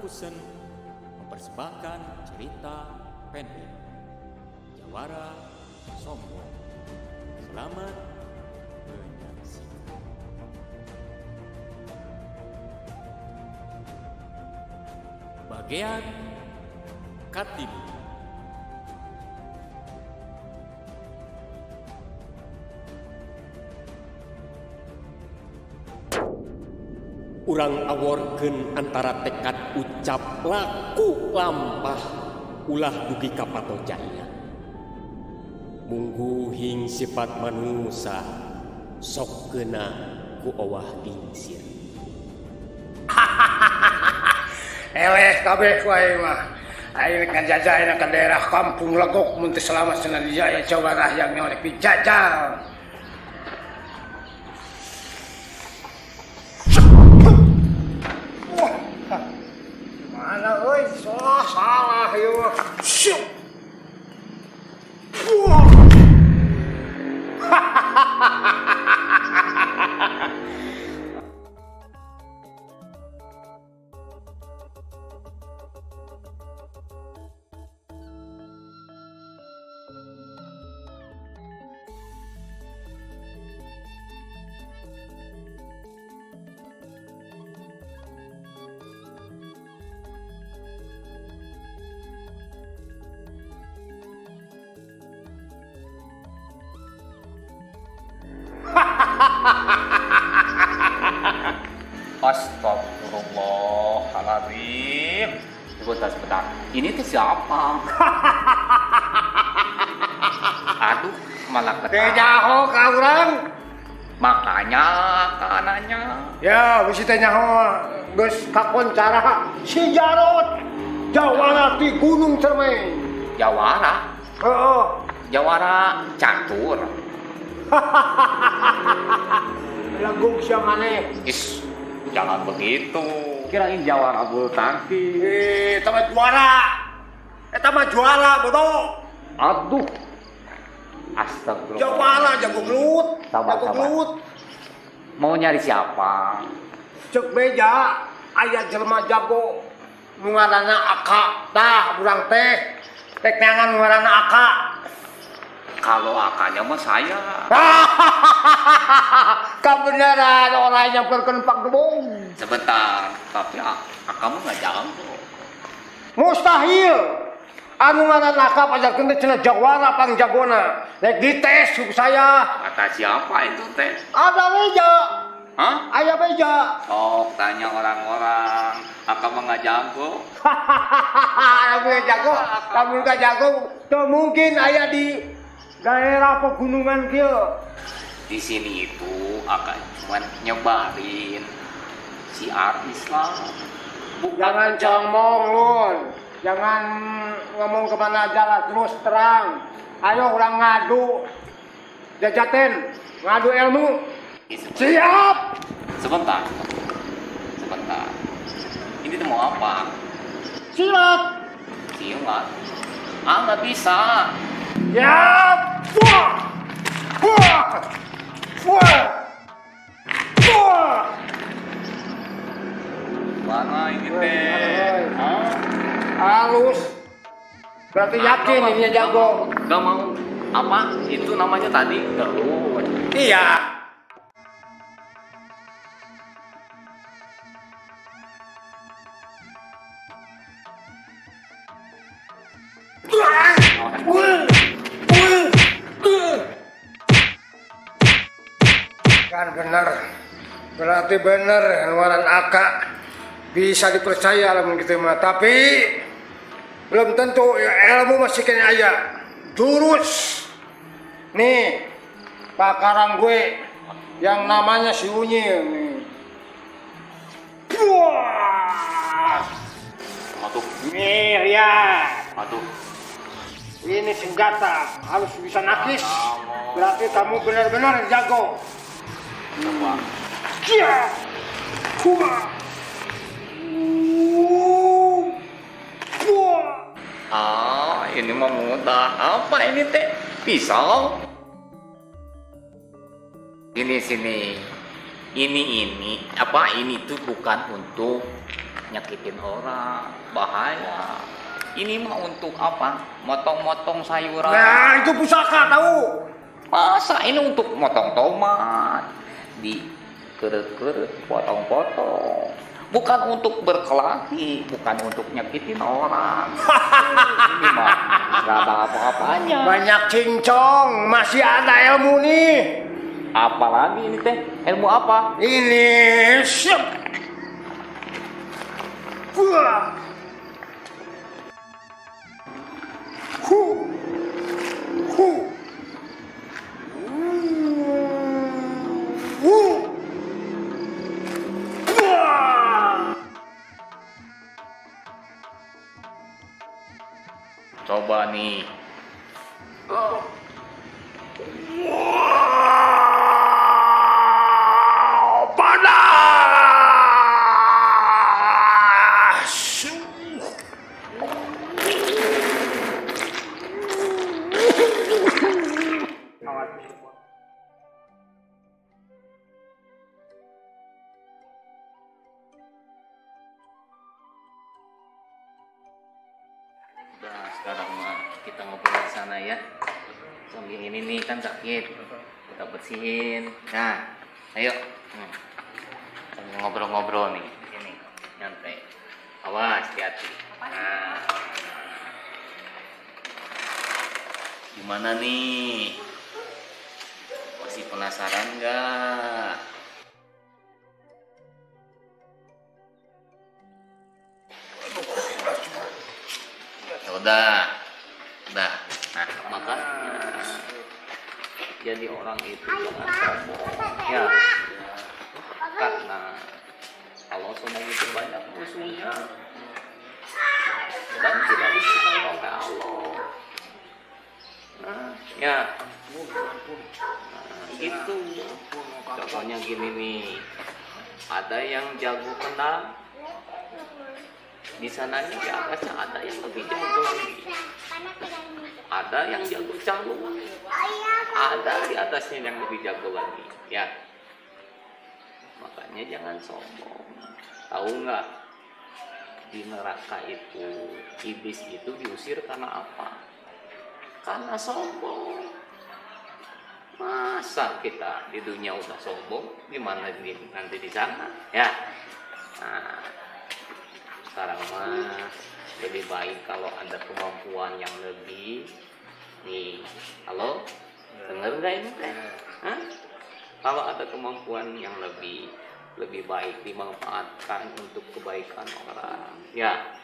Production mempersembahkan cerita pendek Jawara Sombong. Selamat menyaksikan. Bagian Katibu. Urang aworkeun antara tekad ucap laku lampah ulah dugi ka patojaina. Munggu hing sifat manusia sok keuna ku owah gingsir. Eleh kabeh wae mah. Ayeuna ngajajaina ka daerah Kampung Legok mun teu selamat Sunan Jaya Jawa Rah yang nyorek dijajal. Mana euy, salah ieu. Syuk. Astagfirullahaladzim. Sebentar. Ini tuh siapa? Aduh, malah ketawa. Nyaho ka urang? Makanya kananya. Ya, bisi teh nyaho geus kakoncara si Jarot. Jawara di Gunung Cermai. Jawara? Heeh. Jawara catur. Lagung sia maneh. Is, jangan begitu. Kirain Jawara bulu tangkis. Eta mah juara. Eta mah juara, bodoh. Aduh. Astagfirullah. Jawara jago gelut. Sabar. Mau nyari siapa? Cek beja aya jelema jago nu ngaranna Aka. Tah urang teh tek neangan ngaranna Aka. Kalau akanya mah saya. Kebenaran orang yang berkenpak gebung. Sebentar, tapi kamu nggak jalan tuh. Mustahil. Anu ngaranna Aka pajarkeun teh cenah Jawara pang jagona. Rek dites ku saya. Kata siapa itu teh? Ada beja. Hah? Aya beja. Sok tanya orang-orang. Aka mah nggak jago. Lamun jago, lamun gak jago, teu mungkin aya di daerah pegunungan kieu. Di sini itu Aka cuma nyebarin siar Islam. Jangan congmong, Lun. Jangan ngomong kemana aja lah, terus terang. Ayo orang ngadu. Jajaten, ngadu ilmu. Siap! Sebentar. Ini tuh mau apa? Silat! Silat? Nggak bisa. Siap! Wah! Wah! Wah! Wah! Mana ini teh? Halus. Berarti yakin ini jago. Gak mau. Apa? Itu namanya tadi? Gelut. Iya. Kan benar. Berarti benar ngaran Aka bisa dipercaya lamun gitu mah. Tapi belum tentu ya, ilmu masih kena aya. Jurus. Nih, pakaran gue yang namanya si Unyil nih. Wah. Aduh. Nih, lihat. Aduh. Ini senjata harus bisa nakis. Berarti kamu benar-benar jago. Coba. Kia. Kuma. Ini mah mudah. Apa ini teh? Pisau. Sini. ini tuh bukan untuk nyakitin orang, bahaya. Ini mah untuk apa? Motong-motong sayuran. Nah, itu pusaka tahu. Masa ini untuk motong tomat, dikeret-keret, potong-potong. Bukan untuk berkelahi, bukan untuk nyakitin orang. Ini mah gak ada apa-apanya. Banyak cincong, masih ada ilmu nih. Apalagi ini teh, ilmu apa? Ini siap. Wah. Hu. Hu. Coba nih. Panas. Udah, sekarang mah kita ngobrol di sana ya. Sambil ini nih kan sakit, kita bersihin. Nah, ayo. Sambil ngobrol-ngobrol nih, ini nyantai. Awas, hati-hati. Nah, gimana nih? Masih penasaran nggak? Udah. Nah, makanya jadi orang itu jangan sombong. Ya, karena kalau sombong itu banyak musuhnya dan tidak disukai oleh Allah. Nah, ya, gitu. Contohnya gini nih, ada yang jago kendang. Di sananya di atasnya ada yang lebih jago lagi. Ada yang jago canggung, ada di atasnya yang lebih jago lagi. Ya, makanya jangan sombong. Tahu nggak, di neraka itu iblis itu diusir karena apa? Karena sombong. Masa kita di dunia udah sombong, gimana nanti di sana? Ya, nah, sekarang mah lebih baik kalau ada kemampuan yang lebih nih. Halo, denger nggak ini teh? Hah? Kalau ada kemampuan yang lebih baik dimanfaatkan untuk kebaikan orang, ya.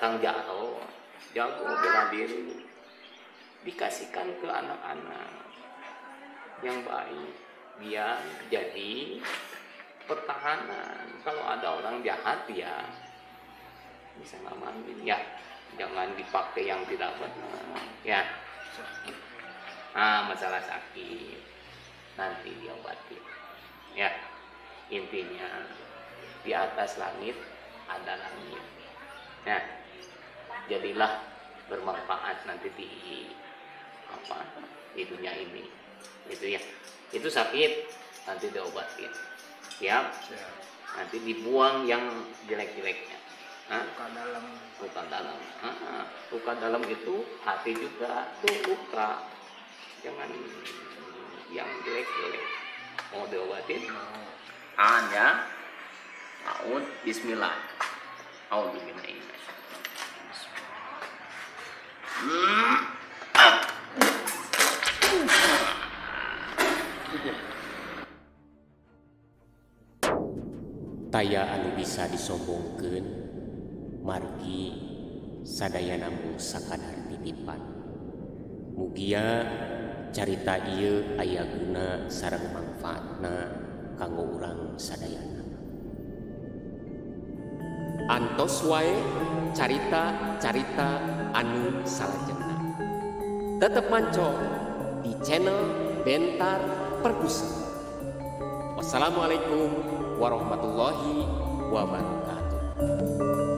Kang jago bela diri, dikasihkan ke anak-anak yang baik biar jadi pertahanan. Kalau ada orang jahat ya bisa ngamanin, ya jangan dipakai yang tidak benar, ya. Nah, masalah sakit nanti diobatin, ya. Intinya di atas langit ada langit, ya. Jadilah bermanfaat nanti di dunia ini, itu ya. Itu sakit nanti diobatin. Siap? Nanti dibuang yang jelek-jeleknya. Luka dalam. Luka dalam itu hati juga tuh luka. Jangan yang jelek-jelek. Mau diobatin? Ya. Aud, bismillah. Aud bismillah. Taya anu bisa disombongkeun margi sadayana mung sakadar titipan. Mugia carita ieu aya guna sareng mangfaatna kanggo urang sadayana. Antos wae carita-carita anu salajengna. Tetep mancok di channel Bentar Perkusa. Wassalamualaikum warahmatullahi wabarakatuh.